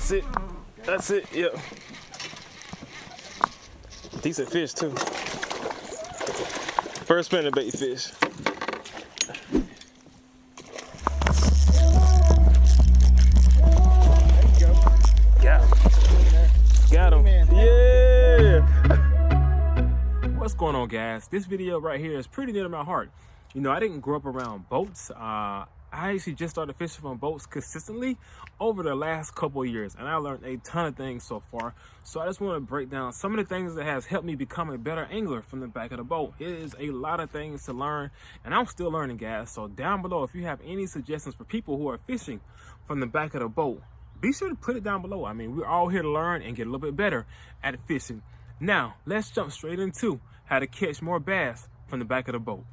That's it. That's it. Yep. Decent fish too. First spinning bait fish. Got him. Yeah. What's going on, guys? This video right here is pretty near to my heart. You know, I didn't grow up around boats. I actually just started fishing from boats consistently over the last couple of years, and I learned a ton of things so far. So I just want to break down some of the things that has helped me become a better angler from the back of the boat. It is a lot of things to learn, and I'm still learning, guys. So down below, if you have any suggestions for people who are fishing from the back of the boat, be sure to put it down below. I mean, we're all here to learn and get a little bit better at fishing. Now, let's jump straight into how to catch more bass from the back of the boat.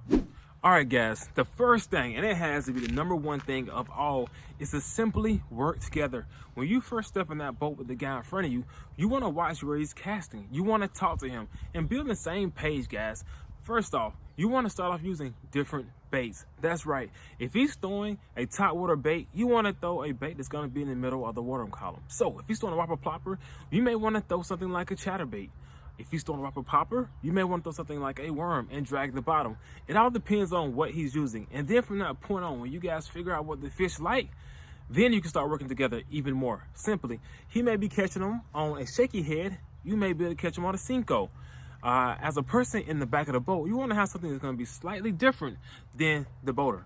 All right, guys, the first thing, and it has to be the number one thing of all, is to simply work together. When you first step in that boat with the guy in front of you, you want to watch where he's casting. You want to talk to him and be on the same page, guys. First off, you want to start off using different baits. That's right. If he's throwing a top water bait, you want to throw a bait that's going to be in the middle of the water column. So if he's throwing a whopper plopper, you may want to throw something like a chatterbait. If he's throwing a whopper popper, you may want to throw something like a worm and drag the bottom. It all depends on what he's using. And then from that point on, when you guys figure out what the fish like, then you can start working together even more. Simply, he may be catching them on a shaky head. You may be able to catch them on a Cinco. As a person in the back of the boat, you want to have something that's going to be slightly different than the boater.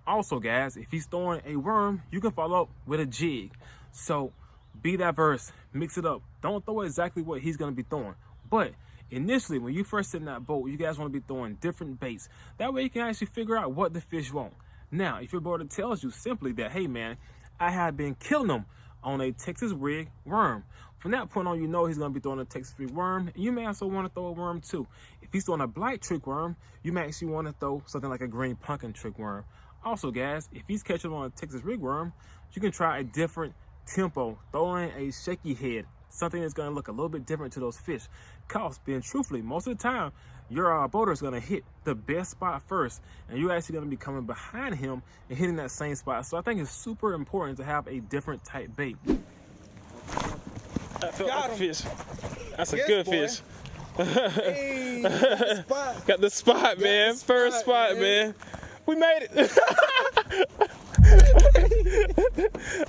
Also, guys, if he's throwing a worm, you can follow up with a jig. So be diverse, mix it up. Don't throw exactly what he's going to be throwing. But initially, when you first sit in that boat, you guys want to be throwing different baits. That way you can actually figure out what the fish want. Now, if your boater tells you simply that, hey man, I have been killing them on a Texas rig worm, from that point on, you know he's going to be throwing a Texas rig worm, and you may also want to throw a worm too. If he's throwing a black trick worm, you may actually want to throw something like a green pumpkin trick worm. Also, guys, if he's catching on a Texas rig worm, you can try a different tempo, throwing a shaky head, something that's going to look a little bit different to those fish. Cause, being truthfully, most of the time, your boater is going to hit the best spot first, and you're actually going to be coming behind him and hitting that same spot. So I think it's super important to have a different type bait. I felt like a fish. That's a good fish. Hey, got the spot. Got the spot, man. First spot, man. We made it.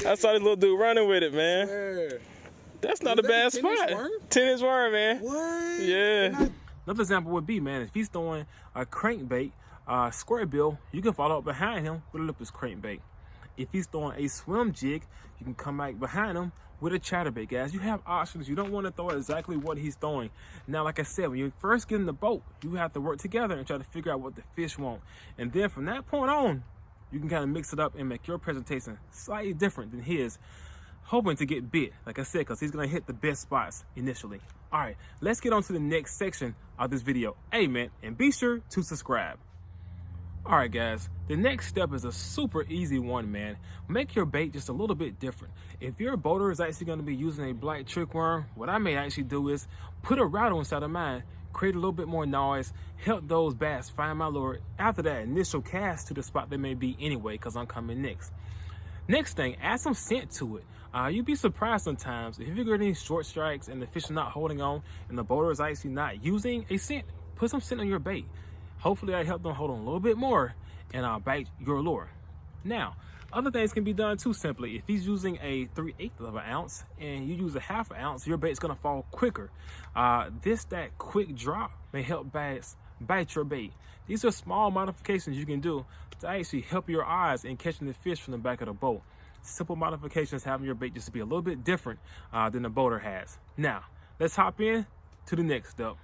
I saw this little dude running with it, man. Where? That's not a bad spot. 10-inch worm, man. What? Yeah. Another example would be, man, if he's throwing a crankbait, square bill, you can follow up behind him with a lipless crankbait. If he's throwing a swim jig, you can come back behind him with a chatterbait, guys. You have options. You don't want to throw exactly what he's throwing. Now, like I said, when you first get in the boat, you have to work together and try to figure out what the fish want. And then from that point on, you can kind of mix it up and make your presentation slightly different than his, hoping to get bit, like I said, because he's going to hit the best spots initially. All right, let's get on to the next section of this video. Hey, man, and be sure to subscribe. All right, guys, the next step is a super easy one, man. Make your bait just a little bit different. If your boater is actually going to be using a black trick worm, what I may actually do is put a rattle inside of mine, create a little bit more noise, help those bass find my lure after that initial cast to the spot they may be anyway, because I'm coming next. Next thing, add some scent to it. You'd be surprised sometimes if you get any short strikes and the fish are not holding on and the boater is actually not using a scent, put some scent on your bait. Hopefully that helped them hold on a little bit more and bite your lure. Now, other things can be done too simply. If he's using a 3/8 of an ounce and you use a 1/2 ounce, your bait's gonna fall quicker. That quick drop may help bass bite your bait. These are small modifications you can do to actually help your eyes in catching the fish from the back of the boat. Simple modifications having your bait just to be a little bit different than the boater has. Now, let's hop in to the next step.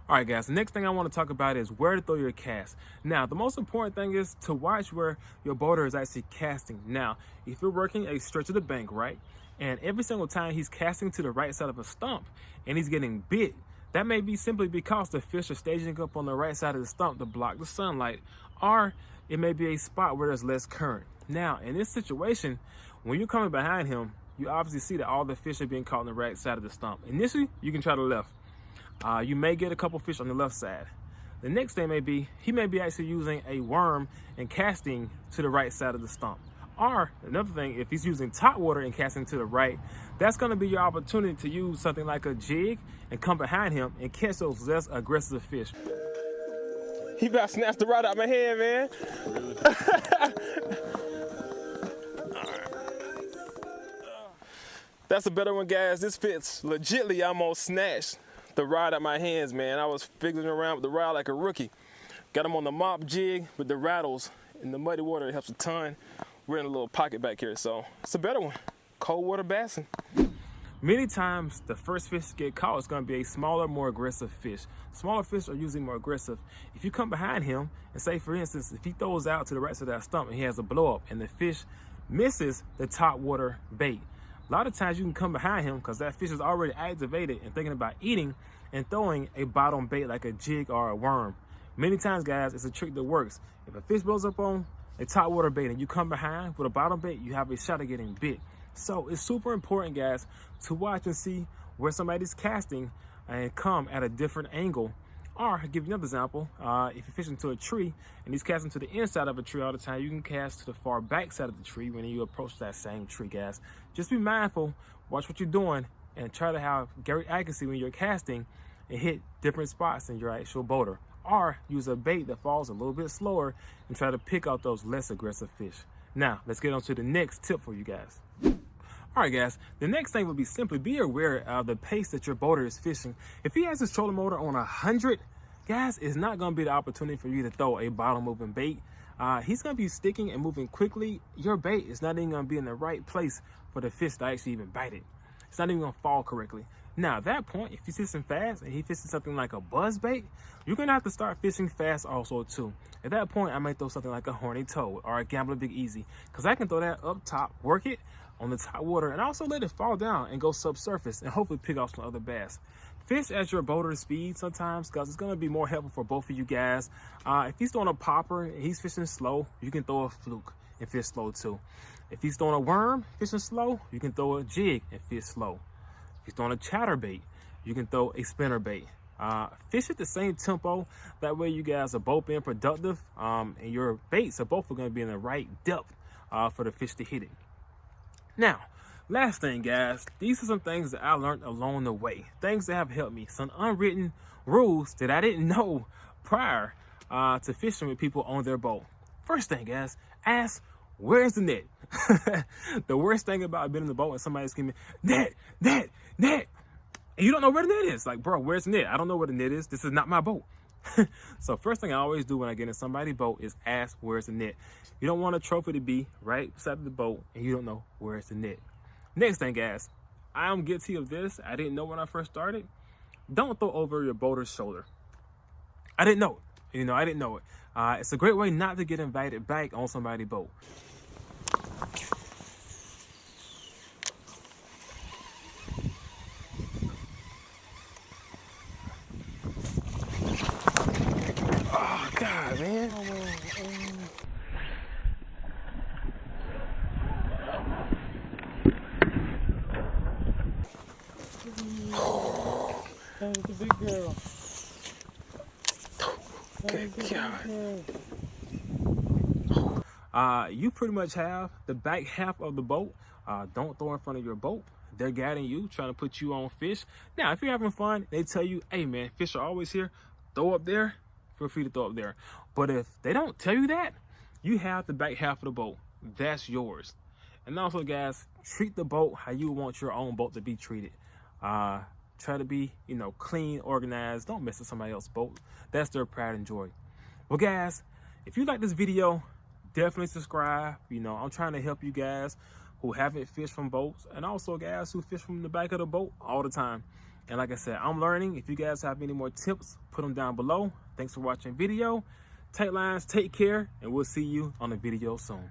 All right, guys, the next thing I want to talk about is where to throw your cast. Now, the most important thing is to watch where your boater is actually casting. Now, if you're working a stretch of the bank, right, and every single time he's casting to the right side of a stump and he's getting bit, that may be simply because the fish are staging up on the right side of the stump to block the sunlight, or it may be a spot where there's less current. Now, in this situation, when you're coming behind him, you obviously see that all the fish are being caught on the right side of the stump. Initially, you can try the left. You may get a couple fish on the left side. The next thing may be, he may be actually using a worm and casting to the right side of the stump. Or another thing, if he's using top water and casting to the right, that's going to be your opportunity to use something like a jig and come behind him and catch those less aggressive fish. He about to snatch the rod out of my hand, man. That's a better one, guys. This fits legitly. Almost snatched the rod out of my hands, man. I was fiddling around with the rod like a rookie. Got him on the mop jig with the rattles in the muddy water. It helps a ton. We're in a little pocket back here, so it's a better one. Cold water bassing. Many times, the first fish to get caught is going to be a smaller, more aggressive fish. Smaller fish are usually more aggressive. If you come behind him and say, for instance, if he throws out to the right side of that stump and he has a blow up and the fish misses the top water bait, a lot of times you can come behind him because that fish is already activated and thinking about eating and throwing a bottom bait like a jig or a worm. Many times, guys, it's a trick that works. If a fish blows up on a top water bait and you come behind with a bottom bait, you have a shot at getting bit. So it's super important, guys, to watch and see where somebody's casting and come at a different angle. Or I'll give you another example. If you're fishing to a tree and he's casting to the inside of a tree all the time, you can cast to the far back side of the tree when you approach that same tree, guys. Just be mindful, watch what you're doing, and try to have great accuracy when you're casting and hit different spots than your actual boater. Or use a bait that falls a little bit slower and try to pick out those less aggressive fish. Now, let's get on to the next tip for you guys. All right, guys, the next thing would be simply be aware of the pace that your boater is fishing. If he has his trolling motor on 100, guys, it's not going to be the opportunity for you to throw a bottom moving bait. He's going to be sticking and moving quickly. Your bait is not even going to be in the right place for the fish to actually even bite it. It's not even going to fall correctly. Now, at that point, if he's fishing fast and he's fishing something like a buzz bait, you're going to have to start fishing fast also, too. At that point, I might throw something like a horny toad or a Gambler Big Easy, because I can throw that up top, work it on the top water, and also let it fall down and go subsurface and hopefully pick off some other bass. Fish at your boater speed sometimes, because it's going to be more helpful for both of you guys. If he's throwing a popper and he's fishing slow, you can throw a fluke and fish slow too. If he's throwing a worm, fishing slow, you can throw a jig and fish slow. If he's throwing a chatterbait, you can throw a spinnerbait. Fish at the same tempo. That way you guys are both being productive, and your baits are both going to be in the right depth for the fish to hit it. Now, last thing, guys, these are some things that I learned along the way. Things that have helped me. Some unwritten rules that I didn't know prior to fishing with people on their boat. First thing, guys, ask, where's the net? The worst thing about being in the boat and somebody's screaming, net, net, net, and you don't know where the net is. Like, bro, where's the net? I don't know where the net is. This is not my boat. So first thing I always do when I get in somebody's boat is ask, where's the net? You don't want a trophy to be right beside the boat and you don't know where's the net. Next thing, guys, I am guilty of this. I didn't know when I first started. Don't throw over your boater's shoulder. I didn't know it. I didn't know it. It's a great way not to get invited back on somebody's boat. Oh, God, man. That was the big girl. Good God. You pretty much have the back half of the boat. Don't throw in front of your boat. They're guiding you, trying to put you on fish. Now, if you're having fun, they tell you, hey, man, fish are always here. Throw up there. Feel free to throw up there. But if they don't tell you that, you have the back half of the boat. That's yours. And also, guys, treat the boat how you want your own boat to be treated. Try to be, clean, organized. Don't mess with somebody else's boat. That's their pride and joy. Well, guys, if you like this video, definitely subscribe. I'm trying to help you guys who haven't fished from boats, and also guys who fish from the back of the boat all the time. And like I said, I'm learning. If you guys have any more tips, put them down below. Thanks for watching the video. Tight lines, take care, and we'll see you on the video soon.